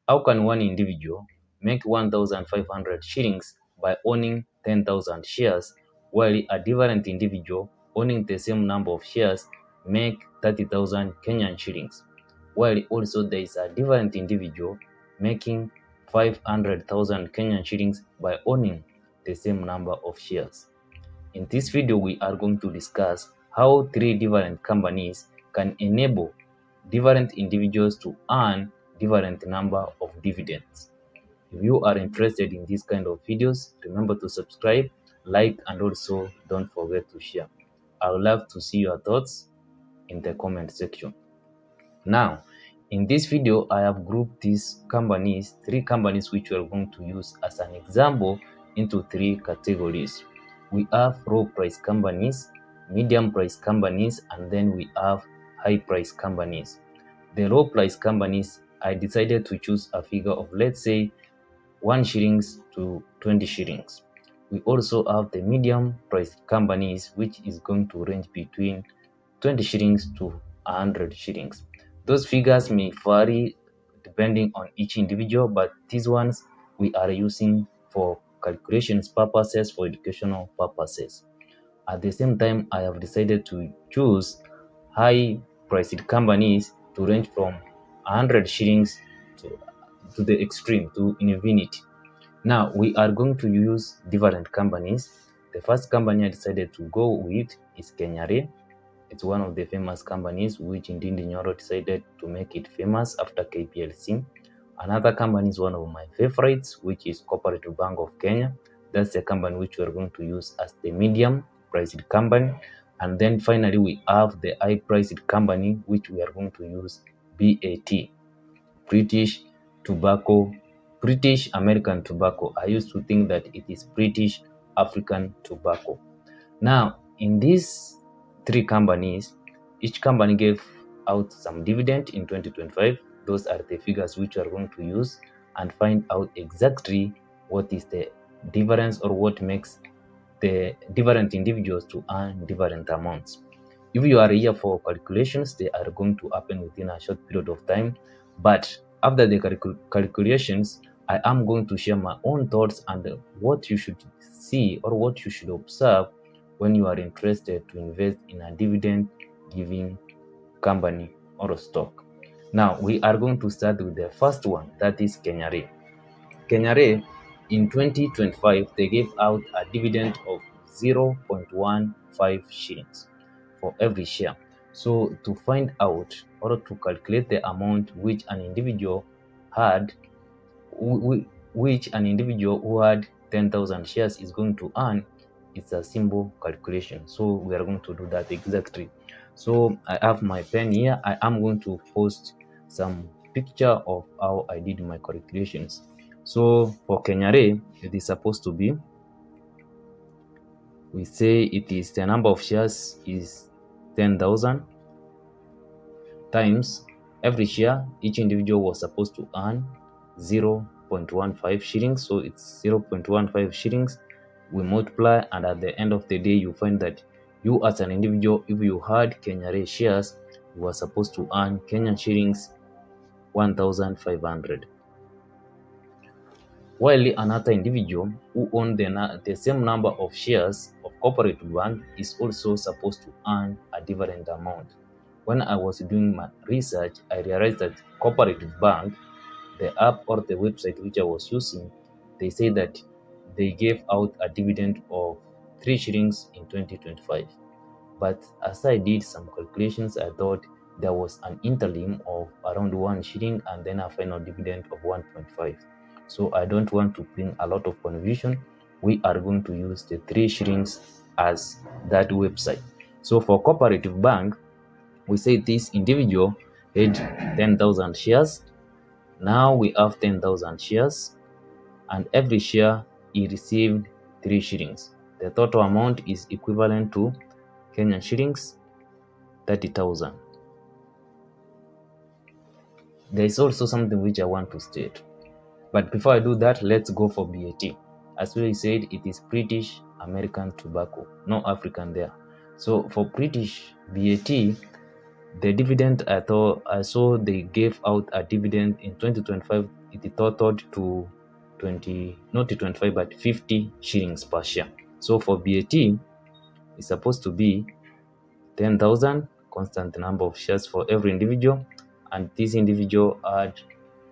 How can one individual make 1,500 shillings by owning 10,000 shares, while a different individual owning the same number of shares make 30,000 Kenyan shillings, while also there is a different individual making 500,000 Kenyan shillings by owning the same number of shares? In this video, we are going to discuss how three different companies can enable different individuals to earn different number of dividends. If you are interested in this kind of videos, remember to subscribe, like, and also don't forget to share. I would love to see your thoughts in the comment section. Now, in this video, I have grouped these companies, three companies which we are going to use as an example, into three categories. We have low price companies, medium price companies, and then we have high price companies. The low price companies, I decided to choose a figure of, let's say, 1 shillings to 20 shillings. We also have the medium price companies, which is going to range between 20 shillings to 100 shillings. Those figures may vary depending on each individual, but these ones we are using for calculations purposes, for educational purposes. At the same time, I have decided to choose high priced companies to range from 100 shillings to the extreme, to infinity. Now, we are going to use different companies. The first company I decided to go with is Kenya Rail. It's one of the famous companies which Ndindi Nyoro decided to make it famous after KPLC. Another company is one of my favorites, which is Cooperative Bank of Kenya. That's the company which we are going to use as the medium priced company. And then finally, we have the high priced company, which we are going to use BAT, British American Tobacco. I used to think that it is British African Tobacco. Now, in these three companies, each company gave out some dividend in 2025. Those are the figures which we are going to use and find out exactly what is the difference or what makes the different individuals to earn different amounts. If you are here for calculations, they are going to happen within a short period of time. But after the calculations, I am going to share my own thoughts and what you should see or what you should observe when you are interested to invest in a dividend giving company or a stock. Now, we are going to start with the first one, that is Kenya Rail. Kenya Rail, in 2025, they gave out a dividend of 0.15 shillings for every share. So to find out or to calculate the amount which an individual had, which an individual who had 10,000 shares is going to earn, it's a simple calculation. So we are going to do that exactly. So I have my pen here. I am going to post some picture of how I did my calculations. So for Kenya Rail, it is supposed to be, we say it is the number of shares is 10,000 times every share. Each individual was supposed to earn 0.15 shillings. So it's 0.15 shillings. We multiply, and at the end of the day, you find that you as an individual, if you had Kenya Rail shares, you were supposed to earn Kenyan shillings 1,500. While another individual who owned the same number of shares of Cooperative Bank is also supposed to earn a different amount. When I was doing my research, I realized that Cooperative Bank, the app or the website which I was using, they say that they gave out a dividend of 3 shillings in 2025. But as I did some calculations, I thought there was an interim of around 1 shilling and then a final dividend of 1.5. So I don't want to bring a lot of confusion. We are going to use the 3 shillings as that website. So for Cooperative Bank, we say this individual had 10,000 shares. Now we have 10,000 shares, and every share he received 3 shillings. The total amount is equivalent to Kenyan shillings 30,000. There is also something which I want to state. But before I do that, let's go for BAT. As we said, it is British American Tobacco, no African there. So for British BAT, The dividend, I saw they gave out a dividend in 2025. It totaled to 20, not to 25, but 50 shillings per share. So for BAT, it's supposed to be 10,000 constant number of shares for every individual, and this individual had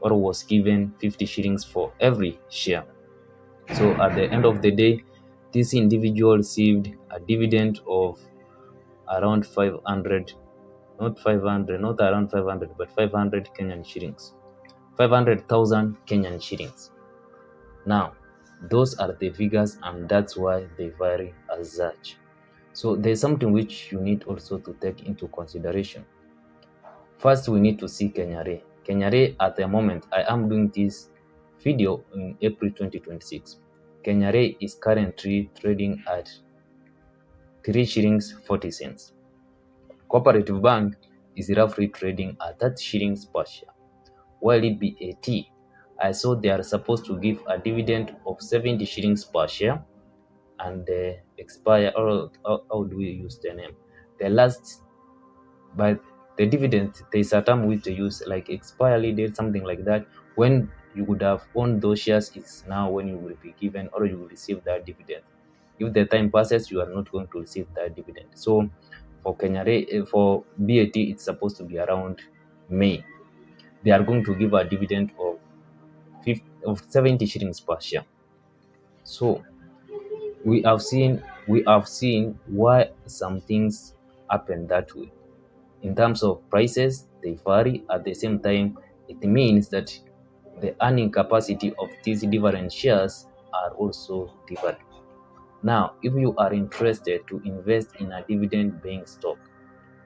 or was given 50 shillings for every share. So at the end of the day, this individual received a dividend of around 500, not 500, not around 500, but 500 Kenyan shillings, 500,000 Kenyan shillings. Now, those are the figures, and that's why they vary as such. So there's something which you need also to take into consideration. First, we need to see Kenya Re. Kenya Re, at the moment, I am doing this video in April 2026. Kenya Re is currently trading at 3 shillings 40 cents. Cooperative Bank is roughly trading at 30 shillings per share. While it BAT, I saw they are supposed to give a dividend of 70 shillings per share, and expire, or how do we use the name? The last, but the dividend, there's a term which they use, like expiry date, something like that. When you would have owned those shares, it's now when you will be given or you will receive that dividend. If the time passes, you are not going to receive that dividend. So for for BAT, it's supposed to be around May. They are going to give a dividend of 70 shillings per share. So we have seen why some things happen that way. In terms of prices, they vary. At the same time, it means that the earning capacity of these different shares are also different. Now, if you are interested to invest in a dividend paying stock,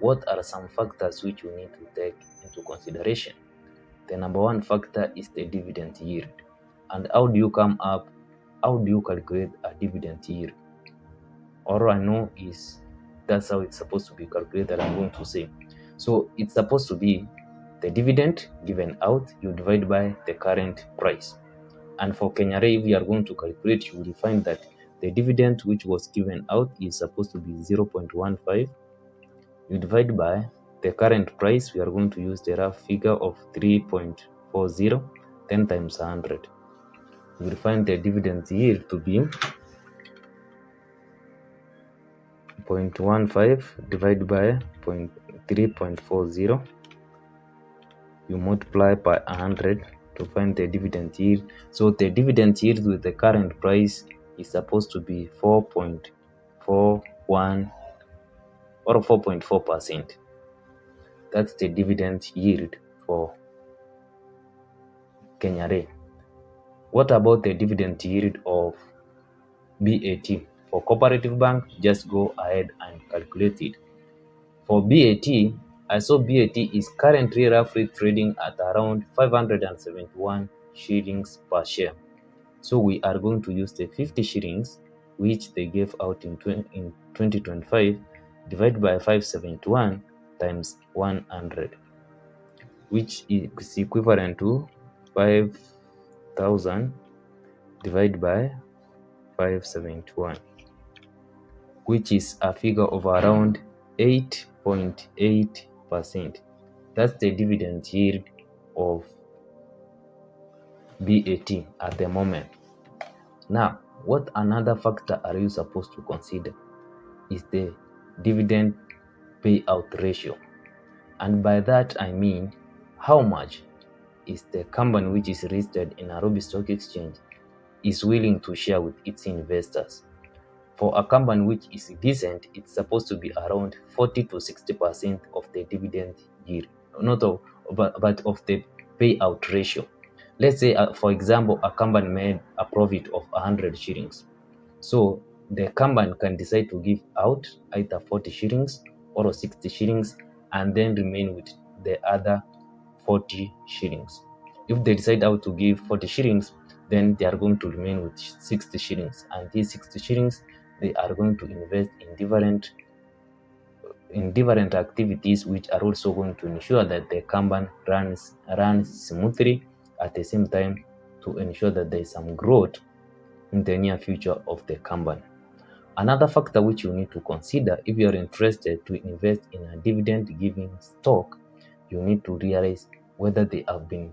what are some factors which you need to take into consideration? The number one factor is the dividend yield. And how do you calculate a dividend yield? All I know is that's how it's supposed to be calculated, I'm going to say. So it's supposed to be the dividend given out, you divide by the current price. And for Kenya Re, if we are going to calculate, you will find that the dividend which was given out is supposed to be 0.15. You divide by the current price, we are going to use the rough figure of 3.40, 10 times 100. You will find the dividend yield to be 0.15 divided by 3.40. You multiply by 100 to find the dividend yield. So the dividend yield with the current price is supposed to be 4.41 or 4.4%. That's the dividend yield for Kenya Re. What about the dividend yield of BAT? For Cooperative Bank, just go ahead and calculate it. For BAT, I saw BAT is currently roughly trading at around 571 shillings per share. So we are going to use the 50 shillings which they gave out in 2025 divided by 571 times 100, which is equivalent to 5,000 divided by 571, which is a figure of around 8.8%. That's the dividend yield of BAT at the moment. Now, what another factor are you supposed to consider is the dividend payout ratio. And by that I mean how much is the company which is listed in Nairobi Stock Exchange is willing to share with its investors. For a company which is decent, it's supposed to be around 40 to 60% of the dividend yield, not of, but of the payout ratio. Let's say, for example, a company made a profit of 100 shillings. So the company can decide to give out either 40 shillings or 60 shillings and then remain with the other 40 shillings. If they decide how to give 40 shillings, then they are going to remain with 60 shillings. And these 60 shillings, they are going to invest in different activities which are also going to ensure that the company runs smoothly, at the same time to ensure that there is some growth in the near future of the company. Another factor which you need to consider if you are interested to invest in a dividend giving stock, you need to realize whether they have been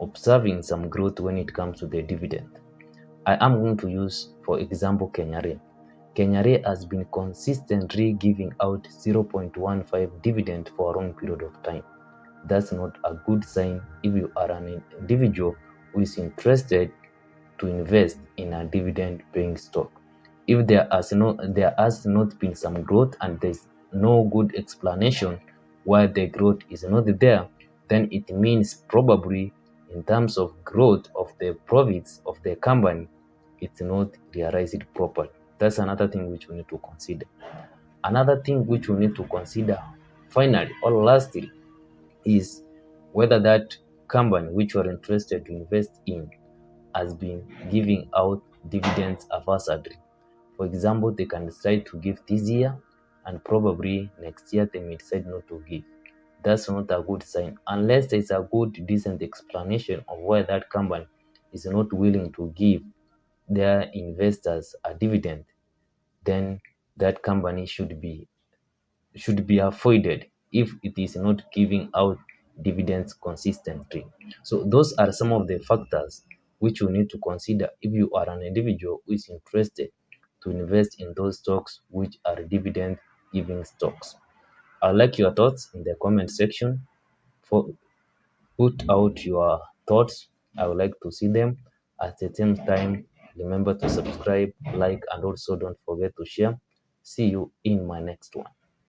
observing some growth when it comes to the dividend. I am going to use, for example, Kenya Re. Kenya Re has been consistently giving out 0.15 dividend for a long period of time. That's not a good sign if you are an individual who is interested to invest in a dividend paying stock. If there has not been some growth and there's no good explanation why the growth is not there, then it means probably in terms of growth of the profits of the company, it's not realized properly. That's another thing which we need to consider. Another thing which we need to consider finally or lastly is whether that company which you are interested to invest in has been giving out dividends haphazardly. For example, they can decide to give this year and probably next year they may decide not to give. That's not a good sign unless there is a good, decent explanation of why that company is not willing to give their investors a dividend. Then that company should be avoided if it is not giving out dividends consistently. So those are some of the factors which you need to consider if you are an individual who is interested to invest in those stocks which are dividend giving stocks. I'd like your thoughts in the comment section. For put out your thoughts. I would like to see them. At the same time, remember to subscribe, like, and also don't forget to share. See you in my next one.